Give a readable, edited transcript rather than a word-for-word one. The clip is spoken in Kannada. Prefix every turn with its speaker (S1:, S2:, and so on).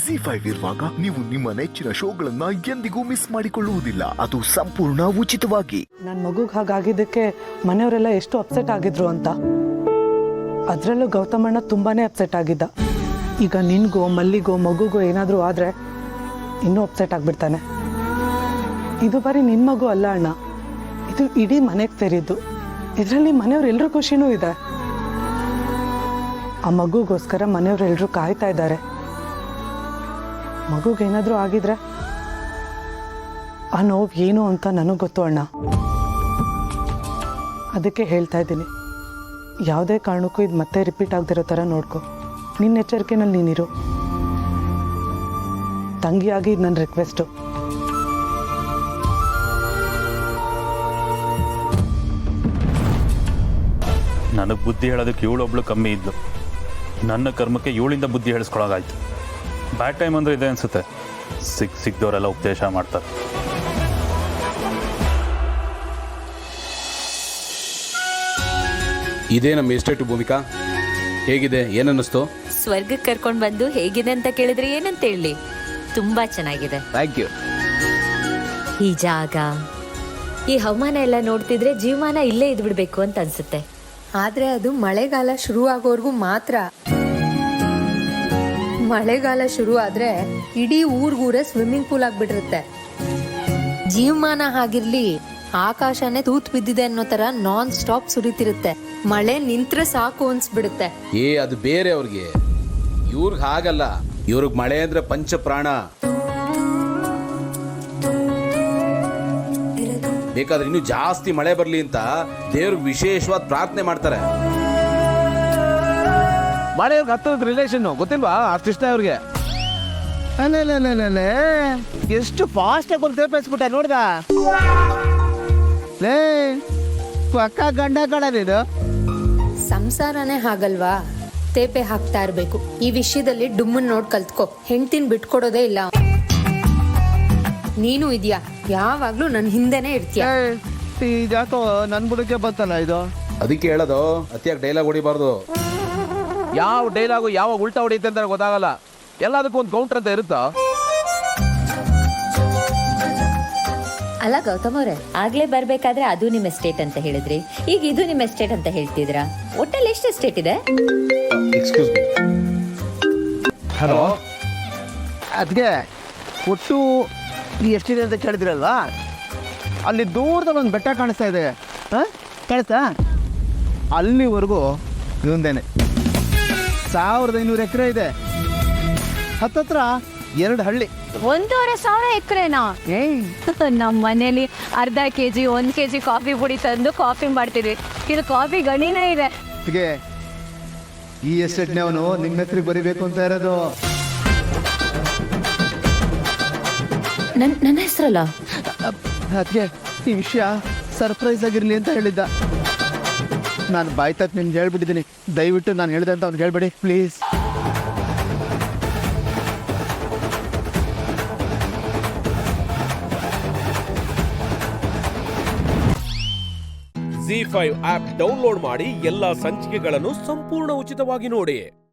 S1: ZEE5 ಇರುವಾಗ ನೀವು ನಿಮ್ಮ ನೆಚ್ಚಿನ ಶೋಗಳನ್ನ ಎಂದಿಗೂ ಮಿಸ್ ಮಾಡಿಕೊಳ್ಳುವುದಿಲ್ಲ. ಅದು ಸಂಪೂರ್ಣ ಉಚಿತವಾಗಿ.
S2: ನನ್ನ ಮಗುಗೆ ಹಾಗಾಗಿದ್ದಕ್ಕೆ ಮನೆಯವರೆಲ್ಲ ಎಷ್ಟು ಅಪ್ಸೆಟ್ ಆಗಿದ್ರು ಅಂತ. ಅದರಲ್ಲೂ ಗೌತಮಣ್ಣ ತುಂಬಾನೇ ಅಪ್ಸೆಟ್ ಆಗಿದ್ದ. ಈಗ ನಿನ್ಗೋ ಮಲ್ಲಿಗೋ ಮಗುಗೋ ಏನಾದರೂ ಆದರೆ ಇನ್ನೂ ಅಪ್ಸೆಟ್ ಆಗಿಬಿಡ್ತಾನೆ. ಇದು ಬರೀ ನಿನ್ನ ಮಗು ಅಲ್ಲ ಅಣ್ಣ, ಇದು ಇಡೀ ಮನೆಗೆ ಸೇರಿದ್ದು. ಇದರಲ್ಲಿ ಮನೆಯವರೆಲ್ಲರೂ ಖುಷಿನೂ ಇದೆ. ಆ ಮಗುಗೋಸ್ಕರ ಮನೆಯವರೆಲ್ಲರೂ ಕಾಯ್ತಾ ಇದ್ದಾರೆ. ಮಗುಗೇನಾದರೂ ಆಗಿದ್ರೆ ಆ ನೋವು ಏನು ಅಂತ ನನಗೆ ಗೊತ್ತು ಅಣ್ಣ. ಅದಕ್ಕೆ ಹೇಳ್ತಾ ಇದ್ದೀನಿ, ಯಾವುದೇ ಕಾರಣಕ್ಕೂ ಇದು ಮತ್ತೆ ರಿಪೀಟ್ ಆಗದಿರೋ ಥರ ನೋಡ್ಕೊ. ನಿನ್ನ ಎಚ್ಚರಿಕೆನಲ್ಲಿ ನೀನಿರು. ತಂಗಿಯಾಗಿ ಇದು ನನ್ನ ರಿಕ್ವೆಸ್ಟು.
S3: ನನಗೆ ಬುದ್ಧಿ ಹೇಳೋದಕ್ಕೆ ಇವಳೊಬ್ಳು ಕಮ್ಮಿ ಇದ್ಲು. ನನ್ನ ಕರ್ಮಕ್ಕೆ ಇವಳಿಂದ ಬುದ್ಧಿ ಹೇಳಿಸ್ಕೊಳಗಾಯ್ತು. ಬ್ಯಾಡ್ ಟೈಮ್ ಅಂದರೆ ಇದೆ ಅನಿಸುತ್ತೆ. ಸಿಕ್ದವರೆಲ್ಲ ಉಪದೇಶ ಮಾಡ್ತಾರೆ.
S4: ಇದೇ ನಮ್ಮ ಎಸ್ಟೇಟ್ ಭೂಮಿಕಾ. ಹೇಗಿದೆ, ಏನನ್ನಿಸ್ತು?
S5: ಸ್ವರ್ಗಕ್ಕೆ ಕರ್ಕೊಂಡು ಬಂದು ಹೇಗಿದೆ ಅಂತ ಕೇಳಿದ್ರೆ ಏನಂತ ಹೇಳಿ? ತುಂಬಾ ಚೆನ್ನಾಗಿದೆ.
S4: Thank you.
S5: ಈ ಜಾಗ, ಈ ಹವಾಮಾನ ಎಲ್ಲ ನೋಡ್ತಿದ್ರೆ ಜೀವಮಾನ ಇಲ್ಲೇ ಇದ್ಬಿಡ್ಬೇಕು ಅಂತ ಅನ್ಸುತ್ತೆ.
S6: ಆದ್ರೆ ಅದು ಮಳೆಗಾಲ ಶುರು ಆಗೋವರೆಗೂ ಮಾತ್ರ. ಮಳೆಗಾಲ ಶುರು ಆದ್ರೆ ಇಡೀ ಊರ್ಗೂರೇ ಸ್ವಿಮ್ಮಿಂಗ್ ಪೂಲ್ ಆಗ್ಬಿಟ್ಟಿರುತ್ತೆ. ಜೀವಮಾನ ಹಾಗಿರ್ಲಿ, ಆಕಾಶನೇ ತೂತ್ ಬಿದ್ದಿದೆ ಅನ್ನೋ ತರ ನಾನ್ ಸ್ಟಾಪ್ ಸುರಿತಿರುತ್ತೆ. ಮಳೆ ನಿಂತ್ರೆ ಸಾಕು ಅನ್ಸ್ಬಿಡುತ್ತೆ.
S4: ಅದು ಬೇರೆ ಅವ್ರಿಗೆ, ಇವ್ರಿಗೆ ಹಾಗಲ್ಲ. ಇವ್ರಿಗೆ ಮಳೆ ಅಂದ್ರೆ ಪಂಚ ಪ್ರಾಣ. ಬೇಕಾದ್ರೆ ಇನ್ನು ಜಾಸ್ತಿ ಮಳೆ ಬರ್ಲಿ ಅಂತ ದೇವ್ರಿಗೆ ವಿಶೇಷವಾದ ಪ್ರಾರ್ಥನೆ ಮಾಡ್ತಾರೆ.
S7: ಮಳೆಯವ್ರಿಗೆ ಹತ್ತದ ರಿಲೇಷನ್ ಗೊತ್ತಿಲ್ವಾ? ಅಷ್ಟಿಷ್ಟ ಅವ್ರಿಗೆ. ಎಷ್ಟು ಫಾಸ್ಟ್ ಆಗಿ ಒಂದು ತೇರ್ಪಿಸ್ಬಿಟ್ಟೆ ನೋಡ್ದ. ಲೇ ಪಕ್ಕ ಗಂಡ ಕಡಲಿದು.
S6: ಸಂಸಾರನೇ ಹಾಗಲ್ವಾ, ತೇಪೆ ಹಾಕ್ತಾ ಇರ್ಬೇಕು. ಈ ವಿಷಯದಲ್ಲಿ ಡುಮ್ಮನ್ ನೋಡ್ ಕಲ್ತ್ಕೋ. ಹೆಂಡ್ತಿನ್ ಬಿಟ್ಕೊಡೋದೇ ಇಲ್ಲ. ನೀನು ಇದ್ಯಾ, ಯಾವಾಗ್ಲೂ ನನ್ ಹಿಂದೆನೆ ಇರ್ತೀಯ.
S7: ಜಾತೋ ನನ್ ಬುಡಕ್ಕೆ ಬಂತಲ್ಲ ಇದು.
S4: ಅದಕ್ಕೆ ಹೇಳೋದು, ಅತಿಯಾಗಿ ಡೈಲಾಗ್ ಹೊಡಿಬಾರ್ದು.
S7: ಯಾವ ಡೈಲಾಗು ಯಾವಾಗ ಉಲ್ಟಾ ಹೊಡಿಯುತ್ತೆ ಅಂತ ಗೊತ್ತಾಗಲ್ಲ. ಎಲ್ಲದಕ್ಕೂ ಒಂದು ಕೌಂಟರ್ ಅಂತ ಇರುತ್ತಾ?
S5: ಅಲ್ಲ ಗೌತಮ್ ಅವರೇ, ಆಗ್ಲೇ ಬರ್ಬೇಕಾದ್ರೆ ಅದು ನಿಮ್ಮ ಎಸ್ಟೇಟ್ ಅಂತ ಹೇಳಿದ್ರಿ, ಈಗ ಇದು ನಿಮ್ಮ ಎಸ್ಟೇಟ್ ಅಂತ ಹೇಳ್ತಿದ್ರಾ? ಒಟ್ಟಲ್ಲಿ ಎಷ್ಟು ಎಸ್ಟೇಟ್ ಇದೆ?
S4: Excuse me.
S7: ಹಲೋ, ಅದಕ್ಕೆ ಒಟ್ಟು ಎಷ್ಟಿದೆ ಅಂತ ಕೇಳಿದ್ರಲ್ವಾ? ಅಲ್ಲಿ ದೂರದಲ್ಲಿ ಒಂದು ಬೆಟ್ಟ ಕಾಣಿಸ್ತಾ ಇದೆ. ಕಾಣಿಸ್ತಾ? ಅಲ್ಲಿವರೆಗೂ ಇದೊಂದೇನೆ 1500 ಎಕರೆ ಇದೆ. ಹತ್ತತ್ರ 2 ಹಳ್ಳಿ.
S8: 1,500 ಎಕರೆನಾ? ನಮ್ಮ ಮನೇಲಿ ಅರ್ಧ ಕೆಜಿ 1 ಕೆಜಿ ಕಾಫಿ ಪುಡಿ ತಂದು ಕಾಫಿ ಮಾಡ್ತೀವಿ. ಇದು ಕಾಫಿ ಗಣಿನೇ ಇದೆ.
S7: ಹೀಗೆ ಈ ಎಸ್ಟೇಟ್ನವನು ನಿಮ್ಮ ಹೆಸರಿಗೆ ಬರಿಬೇಕು ಅಂತ ಇರೋದು.
S5: ನನ್ನ ಹೆಸರಲ್ಲ.
S7: ಅದಕ್ಕೆ ಈ ವಿಷಯ ಸರ್ಪ್ರೈಸ್ ಆಗಿರ್ಲಿ ಅಂತ ಹೇಳಿದ್ದ. ನಾನು ಬಾಯ್ ತಪ್ಪು ನಿಮ್ಗೆ ಹೇಳ್ಬಿಟ್ಟಿದ್ದೀನಿ. ದಯವಿಟ್ಟು ನಾನು ಹೇಳಿದೆ ಅಂತ ಅವ್ನಿಗೆ ಹೇಳ್ಬೇಡಿ ಪ್ಲೀಸ್.
S9: ZEE5 ಆಪ್ ಡೌನ್ಲೋಡ್ ಮಾಡಿ ಎಲ್ಲಾ ಸಂಚಿಕೆಗಳನ್ನು ಸಂಪೂರ್ಣ ಉಚಿತವಾಗಿ ನೋಡಿ.